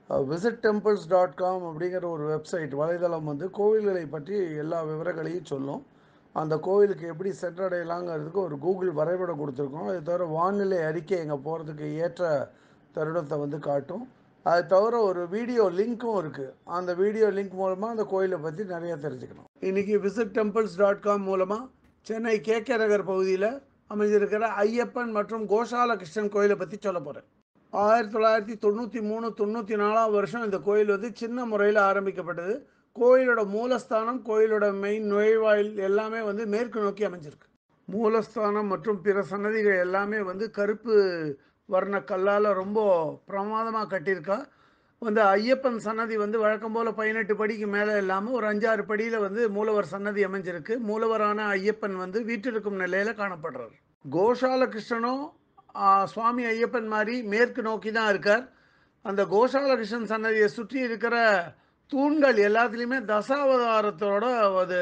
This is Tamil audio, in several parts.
visittemples.com அப்படிங்கிற ஒரு வெப்சைட் வலைதளம் வந்து கோவில்களை பற்றி எல்லா விவரங்களையும் சொல்லும். அந்த கோவிலுக்கு எப்படி சென்றடையலாங்கிறதுக்கு ஒரு கூகுள் வரைபடம் கொடுத்துருக்கோம். அது தவிர வானிலை அறிக்கை எங்கே போகிறதுக்கு ஏற்ற தருணத்தை வந்து காட்டும். அது தவிர ஒரு வீடியோ லிங்க்கும் இருக்குது. அந்த வீடியோ லிங்க் மூலமாக அந்த கோயிலை பற்றி நிறைய தெரிஞ்சுக்கணும். இன்றைக்கி visittemples.com மூலமாக சென்னை கேகே நகர் பகுதியில் அமைஞ்சிருக்கிற ஐயப்பன் மற்றும் கோஷால கிருஷ்ணன் கோயிலை பற்றி சொல்ல போகிறேன். 1993-94 வருஷம் இந்த கோயில் வந்து சின்ன முறையில் ஆரம்பிக்கப்பட்டது. கோயிலோட மூலஸ்தானம், கோயிலோட மெயின் நுழைவாயில் எல்லாமே வந்து மேற்கு நோக்கி அமைஞ்சிருக்கு. மூலஸ்தானம் மற்றும் பிற சன்னதிகள் எல்லாமே வந்து கருப்பு வர்ண கல்லால் ரொம்ப பிரமாதமாக கட்டியிருக்கா. வந்து ஐயப்பன் சன்னதி வந்து வழக்கம் போல் 18 படிக்கு மேலே இல்லாமல் ஒரு 5-6 படியில் வந்து மூலவர் சன்னதி அமைஞ்சிருக்கு. மூலவரான ஐயப்பன் வந்து வீற்றிருக்கும் நிலையில் காணப்படுறார். கோஷால கிருஷ்ணனும் சுவாமி ஐயப்பன் மாதிரி மேற்கு நோக்கி தான் இருக்கார். அந்த கோஷால கிருஷ்ணன் சன்னதியை சுற்றி இருக்கிற தூண்கள் எல்லாத்துலேயுமே தசாவதாரத்தோட அது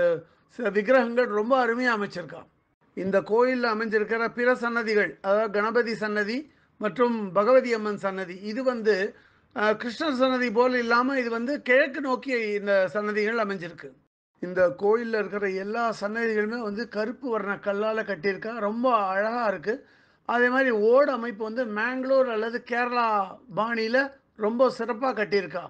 விக்கிரகங்கள் ரொம்ப அருமையாக அமைச்சிருக்கான். இந்த கோயிலில் அமைஞ்சிருக்கிற பிற சன்னதிகள், அதாவது கணபதி சன்னதி மற்றும் பகவதி அம்மன் சன்னதி, இது வந்து கிருஷ்ணர் சன்னதி போல் இல்லாமல் இது வந்து கிழக்கு நோக்கி இந்த சன்னதிகள் அமைஞ்சிருக்கு. இந்த கோயிலில் இருக்கிற எல்லா சன்னதிகளுமே வந்து கருப்பு வர்ண கல்லால் கட்டியிருக்கா. ரொம்ப அழகாக இருக்குது. அதே மாதிரி ஓடு அமைப்பு வந்து மேங்களூர் அல்லது கேரளா பாணியில் ரொம்ப சிறப்பாக கட்டியிருக்கா.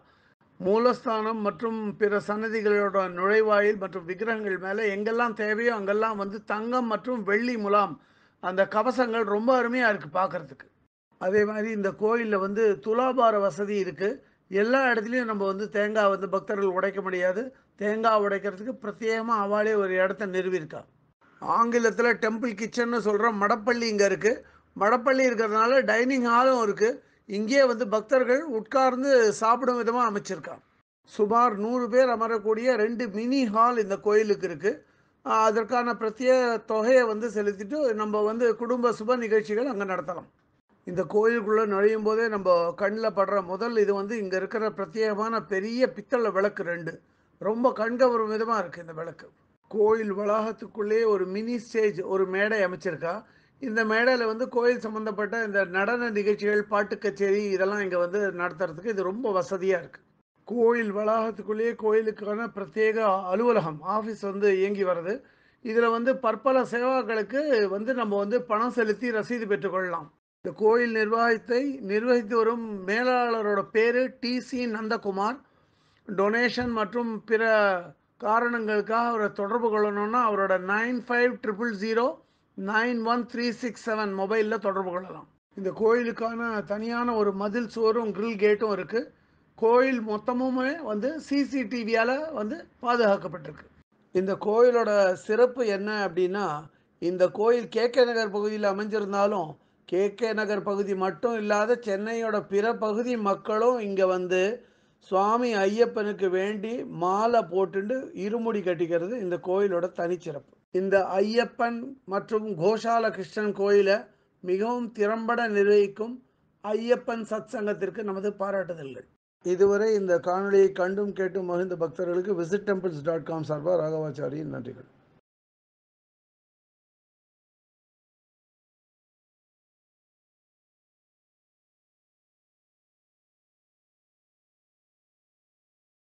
மூலஸ்தானம் மற்றும் பிற சன்னதிகளோட நுழைவாயில் மற்றும் விக்கிரகங்கள் மேலே எங்கெல்லாம் தேவையோ அங்கெல்லாம் வந்து தங்கம் மற்றும் வெள்ளி முலாம் அந்த கவசங்கள் ரொம்ப அருமையாக இருக்குது பார்க்குறதுக்கு. அதே மாதிரி இந்த கோயிலில் வந்து துலாபார வசதி இருக்குது. எல்லா இடத்துலையும் நம்ம வந்து தேங்காய் வந்து பக்தர்கள் உடைக்க முடியாது. தேங்காய் உடைக்கிறதுக்கு பிரத்யேகமாக அவளே ஒரு இடத்த நிறுவியிருக்கா. ஆங்கிலத்தில் டெம்பிள் கிச்சன்னு சொல்கிற மடப்பள்ளி இங்கே இருக்குது. மடப்பள்ளி இருக்கிறதுனால டைனிங் ஹாலும் இருக்குது. இங்கேயே வந்து பக்தர்கள் உட்கார்ந்து சாப்பிடும் விதமாக அமைச்சிருக்கா. சுமார் 100 பேர் அமரக்கூடிய 2 மினி ஹால் இந்த கோயிலுக்கு இருக்குது. அதற்கான பிரத்யேக தொகையை வந்து செலுத்திட்டு நம்ம வந்து குடும்ப சுப நிகழ்ச்சிகள் அங்கே நடத்தலாம். இந்த கோயிலுக்குள்ளே நுழையும் போதே நம்ம கண்ணில் படுற முதல் இது வந்து இங்கே இருக்கிற பிரத்யேகமான பெரிய பித்தளை விளக்கு 2 ரொம்ப கண்கவரும் விதமாக இருக்குது. இந்த விளக்கு கோயில் வளாகத்துக்குள்ளேயே ஒரு மினி ஸ்டேஜ், ஒரு மேடை அமைச்சிருக்கா. இந்த மேடையில் வந்து கோயில் சம்மந்தப்பட்ட இந்த நடன நிகழ்ச்சிகள், பாட்டு கச்சேரி இதெல்லாம் இங்கே வந்து நடத்துறதுக்கு இது ரொம்ப வசதியாக இருக்குது. கோயில் வளாகத்துக்குள்ளேயே கோயிலுக்கான பிரத்யேக அலுவலகம், ஆஃபீஸ் வந்து இயங்கி வருது. இதில் வந்து பற்பல சேவாக்களுக்கு வந்து நம்ம வந்து பணம் செலுத்தி ரசீது பெற்றுக்கொள்ளலாம். இந்த கோயில் நிர்வாகத்தை நிர்வகித்து வரும் மேலாளரோட பேர் டிசி நந்தகுமார். டொனேஷன் மற்றும் பிற காரணங்களுக்காக அவரை தொடர்பு கொள்ளணும்னா அவரோட 9500091367 மொபைலில் தொடர்பு கொள்ளலாம். இந்த கோயிலுக்கான தனியான ஒரு மதில் சுவரும் கிரில் கேட்டும் இருக்குது. கோயில் மொத்தமுமே வந்து சிசிடிவியால் வந்து பாதுகாக்கப்பட்டிருக்கு. இந்த கோயிலோட சிறப்பு என்ன அப்படின்னா, இந்த கோயில் கேகே நகர் பகுதியில் அமைஞ்சிருந்தாலும் கேகே நகர் பகுதி மட்டும் இல்லாத சென்னையோட பிற பகுதி மக்களும் இங்கே வந்து சுவாமி ஐயப்பனுக்கு வேண்டி மாலை போட்டுண்டு இருமுடி கட்டிக்கிறது இந்த கோயிலோட தனிச்சிறப்பு. இந்த ஐயப்பன் மற்றும் கோஷால கிருஷ்ணன் கோயிலை மிகவும் திறம்பட நிர்வகிக்கும் ஐயப்பன் சத் சங்கத்திற்கு நமது பாராட்டுதல்கள். இதுவரை இந்த காணொலியை கண்டும் கேட்டும் மகிழ்ந்த பக்தர்களுக்கு visittemples.com சார்பாக ராகவாச்சாரியின் நன்றிகள்.